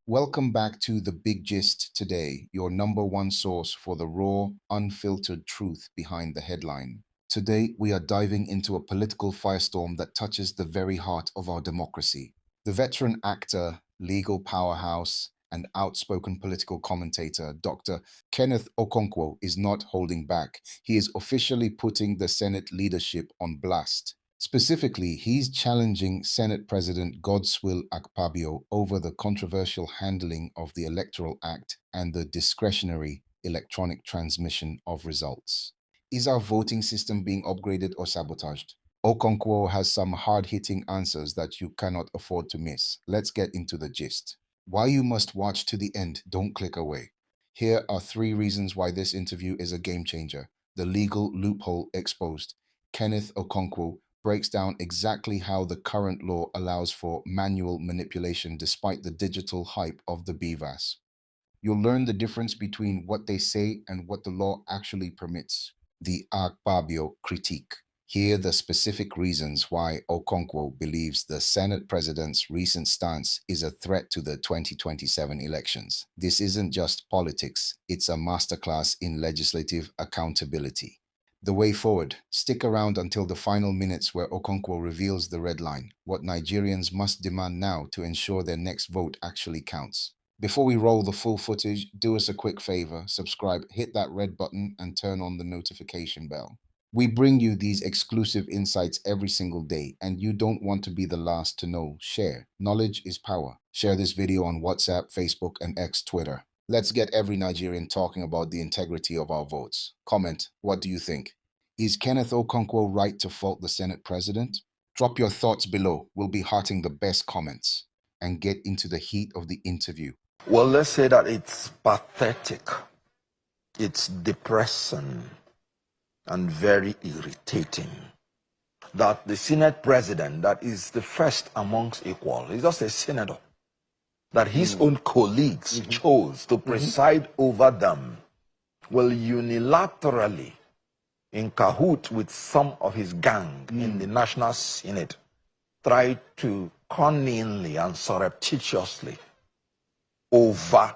Welcome back to The Big Gist Today, your number one source for the raw, unfiltered truth behind the headline. Today, we are diving into a political firestorm that touches the very heart of our democracy. The veteran actor, legal powerhouse, and outspoken political commentator, Dr. Kenneth Okonkwo, is not holding back. He is officially putting the Senate leadership on blast. Specifically, he's challenging Senate President Godswill Akpabio over the controversial handling of the Electoral Act and the discretionary electronic transmission of results. Is our voting system being upgraded or sabotaged? Okonkwo has some hard-hitting answers that you cannot afford to miss. Let's get into the gist. Why you must watch to the end, don't click away. Here are 3 reasons why this interview is a game changer. The legal loophole exposed. Kenneth Okonkwo breaks down exactly how the current law allows for manual manipulation despite the digital hype of the BVAS. You'll learn the difference between what they say and what the law actually permits. The Akpabio critique. Here are the specific reasons why Okonkwo believes the Senate president's recent stance is a threat to the 2027 elections. This isn't just politics, it's a masterclass in legislative accountability. The way forward. Stick around until the final minutes where Okonkwo reveals the red line, what Nigerians must demand now to ensure their next vote actually counts. Before we roll the full footage, do us a quick favor, subscribe, hit that red button, and turn on the notification bell. We bring you these exclusive insights every single day, and you don't want to be the last to know. Share. Knowledge is power. Share this video on WhatsApp, Facebook, and X Twitter. Let's get every Nigerian talking about the integrity of our votes. Comment, what do you think? Is Kenneth Okonkwo right to fault the Senate president? Drop your thoughts below. We'll be hearting the best comments and get into the heat of the interview. Well, let's say that it's pathetic, it's depressing, and very irritating that the Senate president, that is the first amongst equal, is just a senator, that his own colleagues chose to preside over them, will unilaterally, in cahoot with some of his gang in the National Senate, try to cunningly and surreptitiously overrule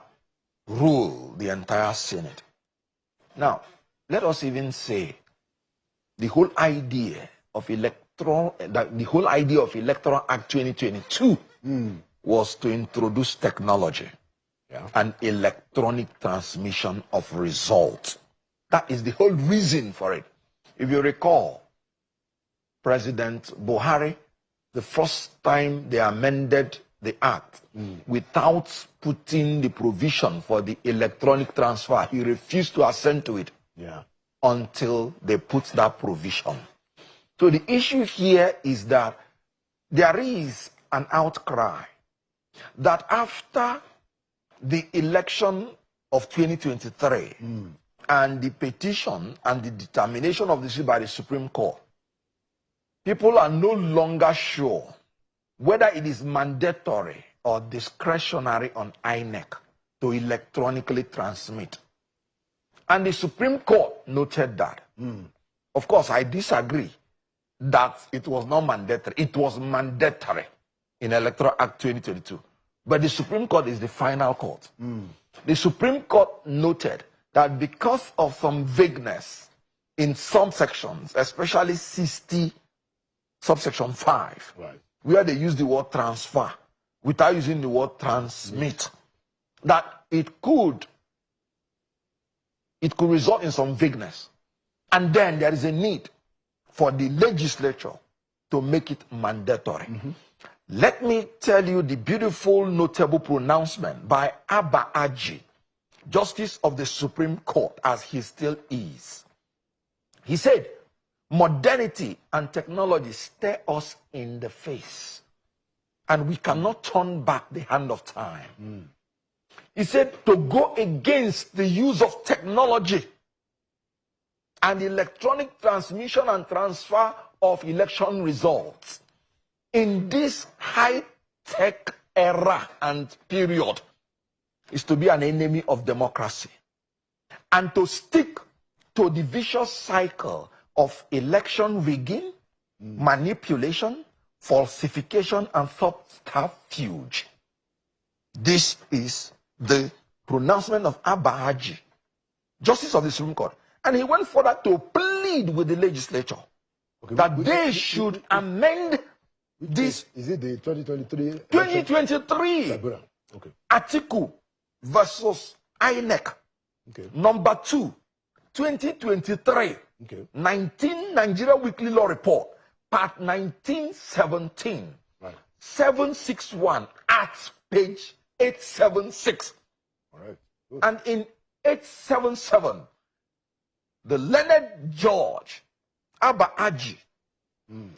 the entire Senate. Now, let us even say the whole idea of Electoral Act 2022 was to introduce technology and electronic transmission of results. That is the whole reason for it. If you recall, President Buhari, the first time they amended the act without putting the provision for the electronic transfer, he refused to assent to it until they put that provision. So the issue here is that there is an outcry that after the election of 2023 and the petition and the determination of the issue by the Supreme Court, people are no longer sure whether it is mandatory or discretionary on INEC to electronically transmit. And the Supreme Court noted that. Of course, I disagree that it was not mandatory. It was mandatory in Electoral Act 2022. But the Supreme Court is the final court. The Supreme Court noted that because of some vagueness in some sections, especially 60 subsection 5, where they use the word transfer without using the word transmit, that it could result in some vagueness. And then there is a need for the legislature to make it mandatory. Let me tell you the beautiful, notable pronouncement by Abba Aji, Justice of the Supreme Court, as he still is. He said, modernity and technology stare us in the face, and we cannot turn back the hand of time. He said to go against the use of technology and electronic transmission and transfer of election results in this high-tech era and period is to be an enemy of democracy, and to stick to the vicious cycle of election rigging, manipulation, falsification, and subterfuge. This is the pronouncement of Abahaji, Justice of the Supreme Court. And he went further to plead with the legislature that they should amend this. Is it the 2023? 2023 Okay. article versus INEC. Okay. Number 2, 2023. Okay. 19 Nigeria Weekly Law Report, part 1917. Right. 761 at page 876. All right. Good. And in 877, the learned Judge Abba Aji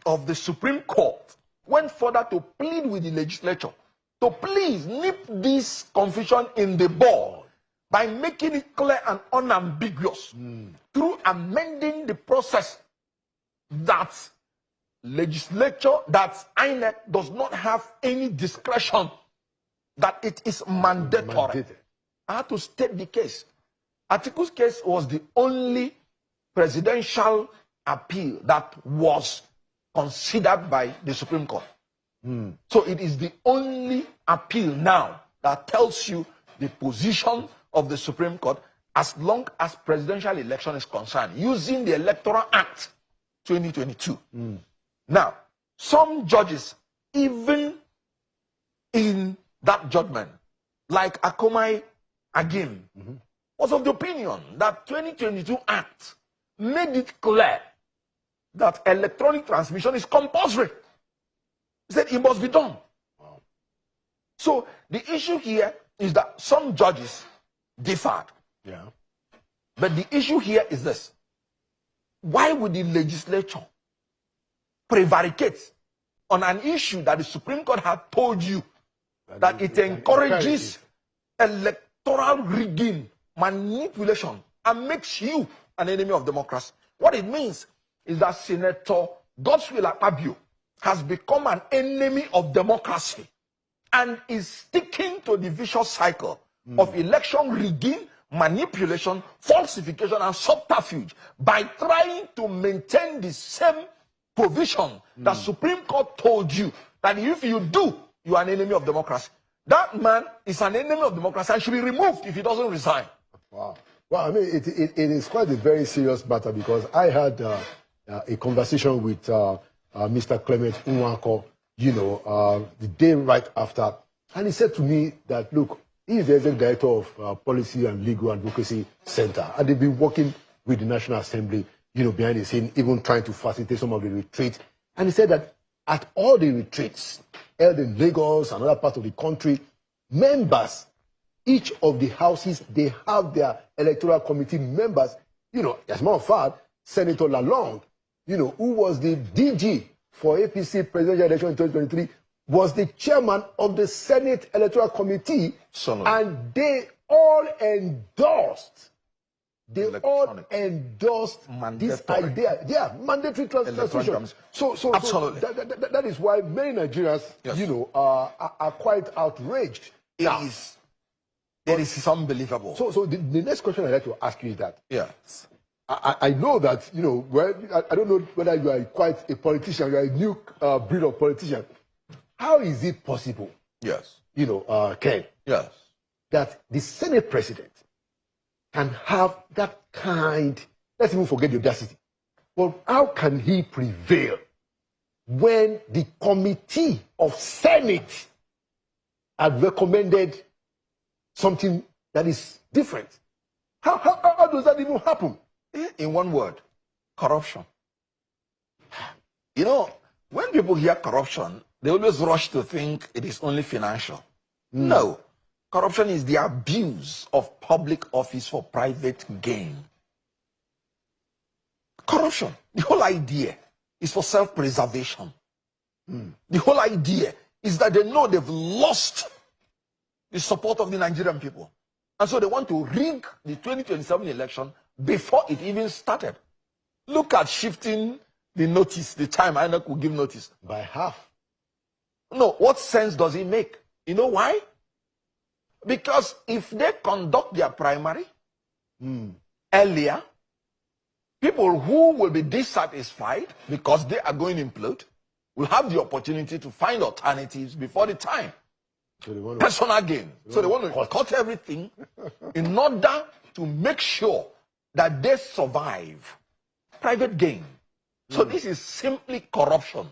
of the Supreme Court went further to plead with the legislature to please nip this confusion in the bud by making it clear and unambiguous through amending the process that legislature, that INEC does not have any discretion, that it is mandatory. Mandated. I had to state the case. Atiku's case was the only presidential appeal that was considered by the Supreme Court. So it is the only appeal now that tells you the position of the Supreme Court as long as presidential election is concerned, using the Electoral Act 2022. Now, some judges, even in that judgment, like Akomai Agim, was of the opinion that 2022 Act made it clear that electronic transmission is compulsory. He said it must be done. Wow. So the issue here is that some judges differed. Yeah. But the issue here is this. Why would the legislature prevaricate on an issue that the Supreme Court had told you that it encourages electoral rigging, manipulation, and makes you an enemy of democracy? What it means is that Senator Godswill Akpabio has become an enemy of democracy and is sticking to the vicious cycle of election rigging, manipulation, falsification, and subterfuge by trying to maintain the same provision that Supreme Court told you that if you do, you are an enemy of democracy. That man is an enemy of democracy and should be removed if he doesn't resign. Wow. Well, I mean, it is quite a very serious matter, because I had a conversation with Mr. Clement Okonkwo, the day right after, and he said to me that, look, he is the executive director of Policy and Legal Advocacy Center, and they've been working with the National Assembly, behind the scene, even trying to facilitate some of the retreats. And he said that at all the retreats held in Lagos and other parts of the country, members, each of the houses, they have their electoral committee members. As a matter of fact, Senator Lalong, who was the DG for APC presidential election in 2023, was the chairman of the Senate Electoral Committee, and they all endorsed. This idea. Yeah, mandatory transmission. So Absolutely. That is why many Nigerians, are quite outraged. It is unbelievable. So the next question I'd like to ask you is that, Yes. I know that, I don't know whether you are quite a politician, you are a new breed of politician. How is it possible, Yes. Ken, Yes. that the Senate President can have that kind, let's even forget the audacity, but how can he prevail when the Committee of Senate had recommended something that is different? How does that even happen? In one word, corruption. When people hear corruption, they always rush to think it is only financial. No. Corruption is the abuse of public office for private gain. Corruption, the whole idea is for self-preservation. The whole idea is that they know they've lost the support of the Nigerian people. And so they want to rig the 2027 election before it even started. Look at shifting the notice, the time INEC will give notice. By half. No, what sense does it make? You know why? Because if they conduct their primary earlier, people who will be dissatisfied because they are going to implode will have the opportunity to find alternatives before the time. personal gain. So they want to cut everything in order to make sure that they survive. Private gain. So this is simply corruption.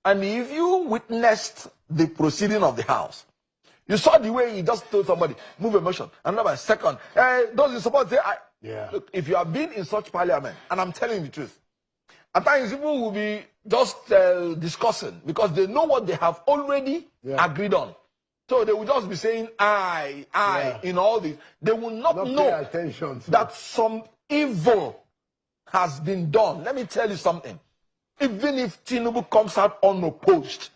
And if you witnessed the proceeding of the House, you saw the way he just told somebody, move a motion, another second. Those in support say, look, if you have been in such parliament, and I'm telling you the truth, at times people will be just discussing because they know what they have already agreed on. So they will just be saying, I, in all this. They will not know that some evil has been done. Let me tell you something. Even if Tinubu comes out unopposed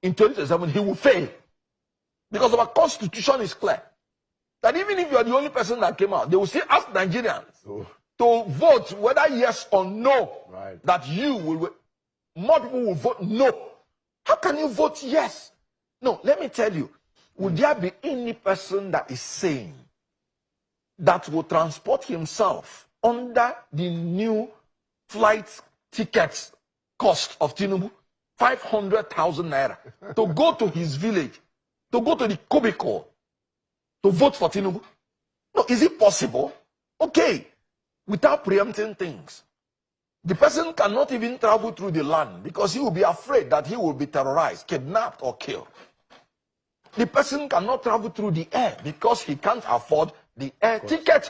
in 2027, he will fail. Because our constitution is clear. That even if you are the only person that came out, they will still ask Nigerians to vote whether yes or no. That you will, more people will vote no. How can you vote yes? No, let me tell you. Would there be any person that is sane that will transport himself under the new flight tickets cost of Tinubu, 500,000 naira, to go to his village, to go to the cubicle, to vote for Tinubu? No, is it possible? Okay, without preempting things. The person cannot even travel through the land because he will be afraid that he will be terrorized, kidnapped, or killed. The person cannot travel through the air because he can't afford the air ticket.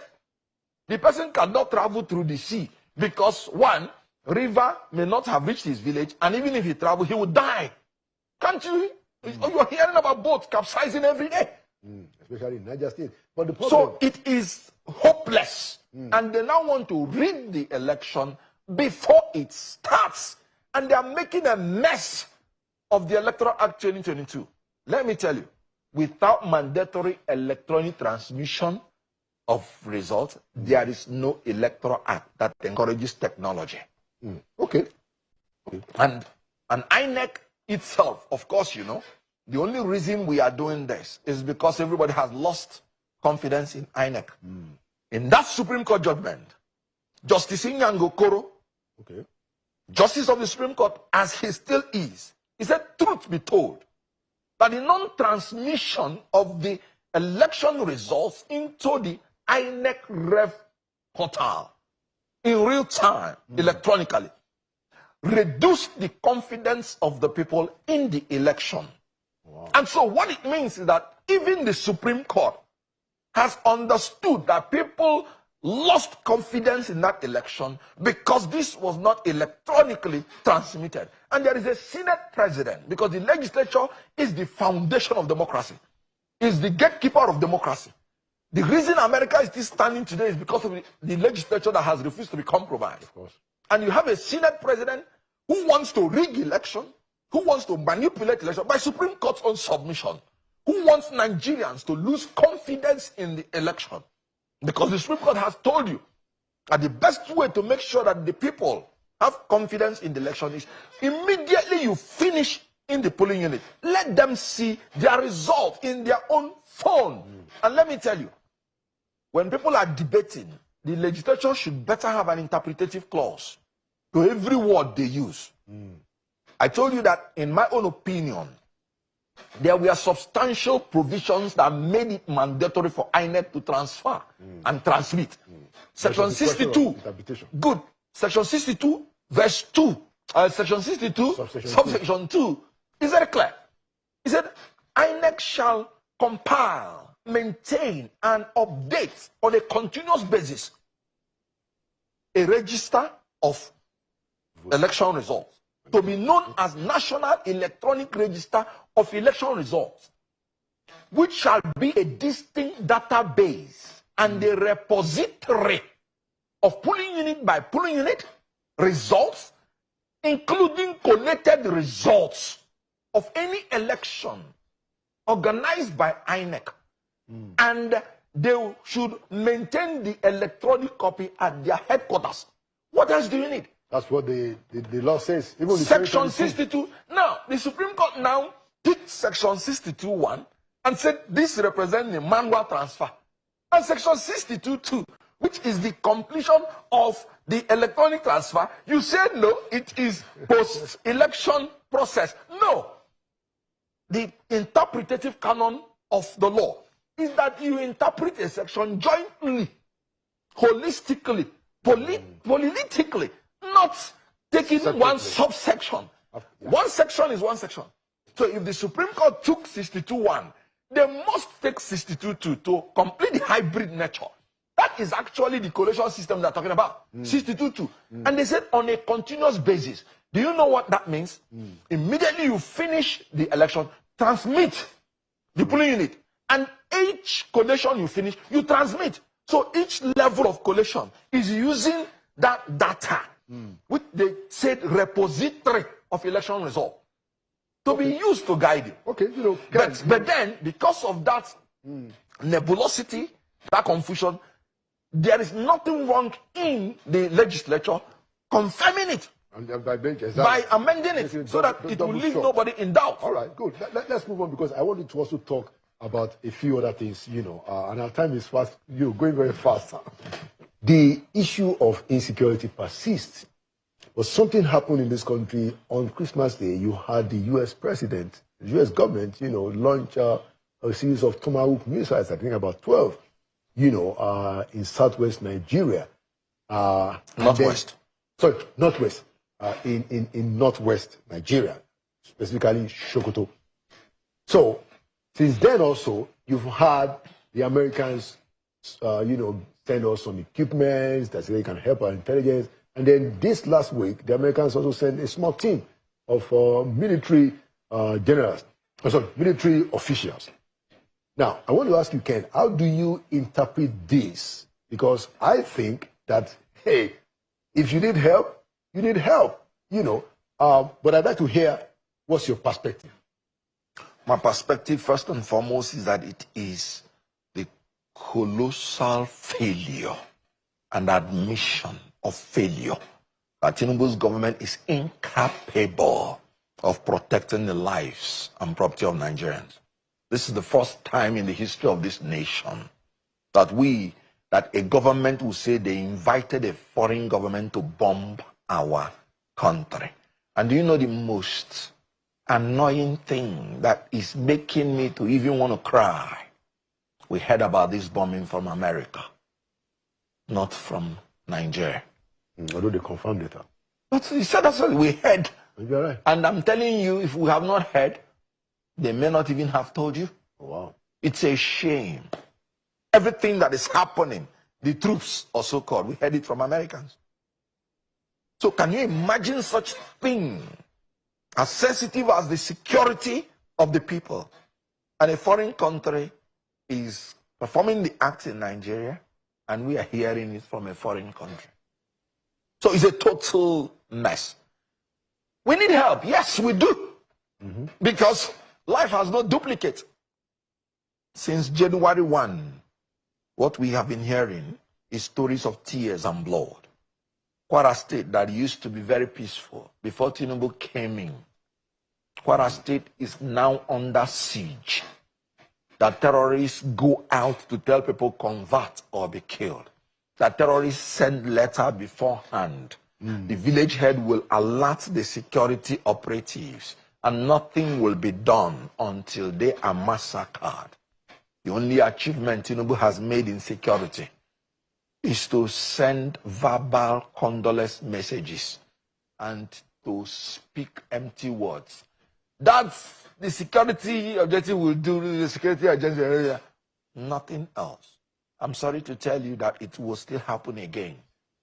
The person cannot travel through the sea because, one, river may not have reached his village, and even if he travels, he will die. Can't you? You are hearing about boats capsizing every day. Especially in Niger State. But the problem... So it is hopeless. And they now want to rig the election before it starts. And they are making a mess of the Electoral Act 2022. Let me tell you, without mandatory electronic transmission of results, there is no Electoral Act that encourages technology. Okay. And INEC itself, of course, you know, the only reason we are doing this is because everybody has lost confidence in INEC. In that Supreme Court judgment, Justice Nyango Koro, Justice of the Supreme Court, as he still is, he said, truth be told, that the non-transmission of the election results into the INEC Rev portal in real time, electronically, reduced the confidence of the people in the election. And so what it means is that even the Supreme Court has understood that people lost confidence in that election because this was not electronically transmitted. And there is a Senate President, because the legislature is the foundation of democracy, is the gatekeeper of democracy. The reason America is still standing today is because of the legislature that has refused to be compromised. And you have a Senate President who wants to rig election, who wants to manipulate election by Supreme Court's own submission, who wants Nigerians to lose confidence in the election. Because the Supreme Court has told you that the best way to make sure that the people have confidence in the election is immediately you finish in the polling unit, let them see their result in their own phone. And let me tell you, when people are debating, the legislature should better have an interpretative clause to every word they use. I told you that, in my own opinion, there were substantial provisions that made it mandatory for INEC to transfer and transmit. Section 62, good. Section 62, verse 2. Section 62, subsection 2, is very clear. He said, INEC shall compile, maintain, and update on a continuous basis a register of election results, to be known as National Electronic Register of Election Results, which shall be a distinct database and a repository of polling unit by polling unit results, including collated results of any election organized by INEC. And they should maintain the electronic copy at their headquarters. What else do you need? That's what the law says. Even Section 62. Now, the Supreme Court now picked Section 62(1) and said this represents the manual transfer. And Section 62(2), which is the completion of the electronic transfer, you said no, it is post-election process. No. The interpretative canon of the law is that you interpret a section jointly, holistically, politically, not taking one subsection. One section is one section. So if the Supreme Court took 62.1, they must take 62.2 to complete the hybrid nature. That is actually the collation system they're talking about. 62.2. And they said on a continuous basis. Do you know what that means? Immediately you finish the election, transmit the polling unit. And each collation you finish, you transmit. So each level of collation is using that data, which they said repository of election result, to be used to guide you. Okay, you know, but then, because of that nebulosity, that confusion, there is nothing wrong in the legislature confirming it by amending it so that it will leave nobody in doubt. All right, good. Let's move on, because I wanted to also talk about a few other things, you know, and our time is fast, you know, going very fast. The issue of insecurity persists. But something happened in this country on Christmas Day. You had the U.S. president, the U.S. government, you know, launch a series of Tomahawk missiles, I think about 12, you know, in southwest Nigeria. Northwest. Northwest. In northwest Nigeria, specifically Sokoto. So, since then also, you've had the Americans, you know, send us some equipment that they can help our intelligence. And then this last week, the Americans also sent a small team of military generals, military officials. Now, I want to ask you, Ken, how do you interpret this? Because I think that, hey, if you need help, you need help, you know. But I'd like to hear, what's your perspective? My perspective, first and foremost, is that it is the colossal failure and admission of failure that Tinubu's government is incapable of protecting the lives and property of Nigerians. This is the first time in the history of this nation that a government will say they invited a foreign government to bomb our country. And do you know the most annoying thing that is making me to even want to cry? We heard about this bombing from America, not from Nigeria. Although they confirmed it. But he said that's what we heard. You're right. And I'm telling you, if we have not heard, they may not even have told you. Oh, wow. It's a shame. Everything that is happening, the troops are so called, we heard it from Americans. So can you imagine such thing as sensitive as the security of the people? And a foreign country is performing the acts in Nigeria, and we are hearing it from a foreign country. So it's a total mess. We need help. Yes, we do. Because life has no duplicate. Since January 1, what we have been hearing is stories of tears and blood. Kwara State, that used to be very peaceful before Tinubu came in, Kwara State is now under siege. That terrorists go out to tell people convert or be killed. That terrorists send letter beforehand. The village head will alert the security operatives, and nothing will be done until they are massacred. The only achievement Tinubu has made in security is to send verbal condolence messages and to speak empty words. That's the security objective will do, the security agency, nothing else. I'm sorry to tell you that it will still happen again.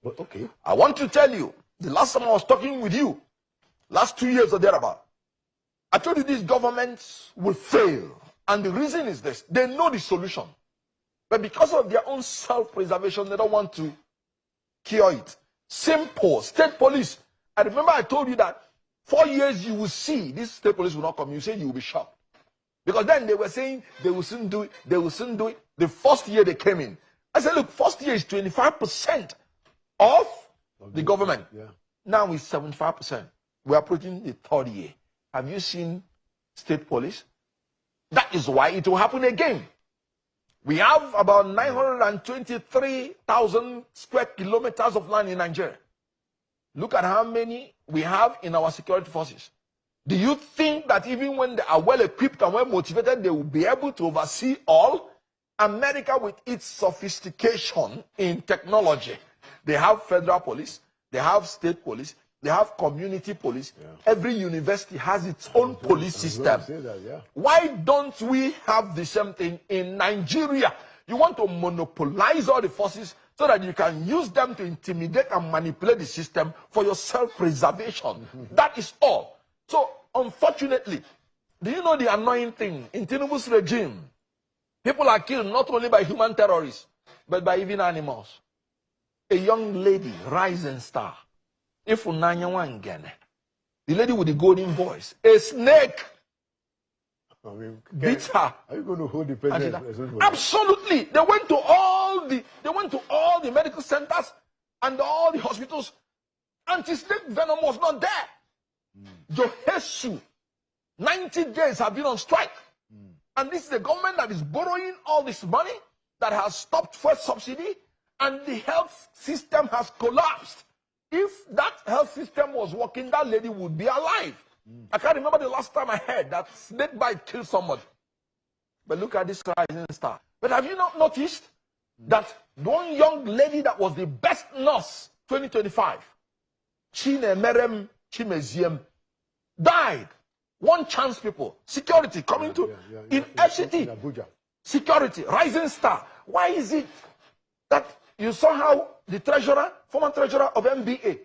But okay. I want to tell you, the last time I was talking with you, last 2 years or thereabout, I told you these governments will fail. And the reason is this: they know the solution. But because of their own self-preservation, they don't want to cure it. Simple. State police. I remember I told you that 4 years you will see this state police will not come. You said you will be shocked. Because then they were saying they will soon do it, they will soon do it. The first year they came in, I said, look, first year is 25% of the government. Yeah. Now it's 75%. We're approaching the third year. Have you seen state police? That is why it will happen again. We have about 923,000 square kilometers of land in Nigeria. Look at how many we have in our security forces. Do you think that even when they are well equipped and well motivated, they will be able to oversee all? America, with its sophistication in technology, they have federal police, they have state police, they have community police. Yeah. Every university has its own police system. Why don't we have the same thing in Nigeria? You want to monopolize all the forces so that you can use them to intimidate and manipulate the system for your self-preservation. That is all. So, unfortunately, do you know the annoying thing? In Tinubu's regime, people are killed not only by human terrorists, but by even animals. A young lady, rising star, if the lady with the golden voice, a snake beats her. Are you going to hold the president? Absolutely. They went to all the medical centers and all the hospitals. Anti-snake venom was not there. Johesu, 90 days have been on strike. And this is the government that is borrowing all this money, that has stopped fuel subsidy, and the health system has collapsed. If that health system was working, that lady would be alive. I can't remember the last time I heard that snake bite killed somebody. But look at this rising star. But have you not noticed that one young lady that was the best nurse 2025, Chinemerem Chimeziem, died? One chance, people. Security coming to in FCT. Security, rising star. Why is it that you saw how the treasurer, former treasurer of MBA,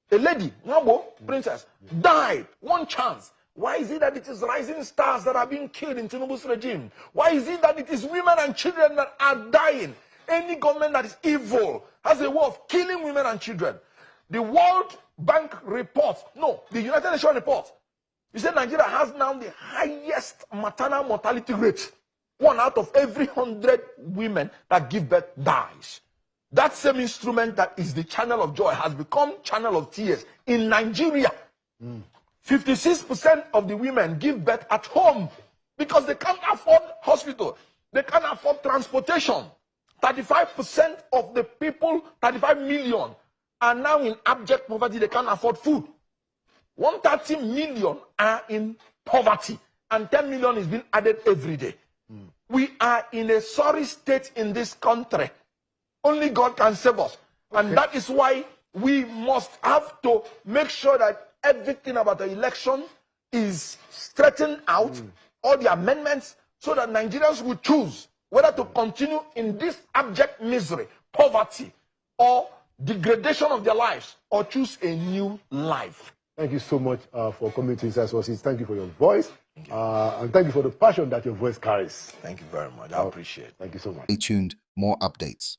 a lady, Ngabo, princess, died? One chance. Why is it that it is rising stars that are being killed in Tinubu's regime? Why is it that it is women and children that are dying? Any government that is evil has a way of killing women and children. The World Bank report, no, the United Nations report, you said Nigeria has now the highest maternal mortality rate. 1 out of every 100 women that give birth dies. That same instrument that is the channel of joy has become channel of tears in Nigeria. 56% of the women give birth at home because they can't afford hospital. They can't afford transportation. 35% of the people, 35 million, are now in abject poverty. They can't afford food. 130 million are in poverty, and 10 million is being added every day. We are in a sorry state in this country. Only God can save us. And that is why we must have to make sure that everything about the election is straightened out, all the amendments, so that Nigerians will choose whether to continue in this abject misery, poverty, or degradation of their lives, or choose a new life. Thank you so much for coming to Inside Sources. Thank you for your voice. And thank you for the passion that your voice carries. Thank you very much. I appreciate it. Thank you so much. Stay tuned, more updates.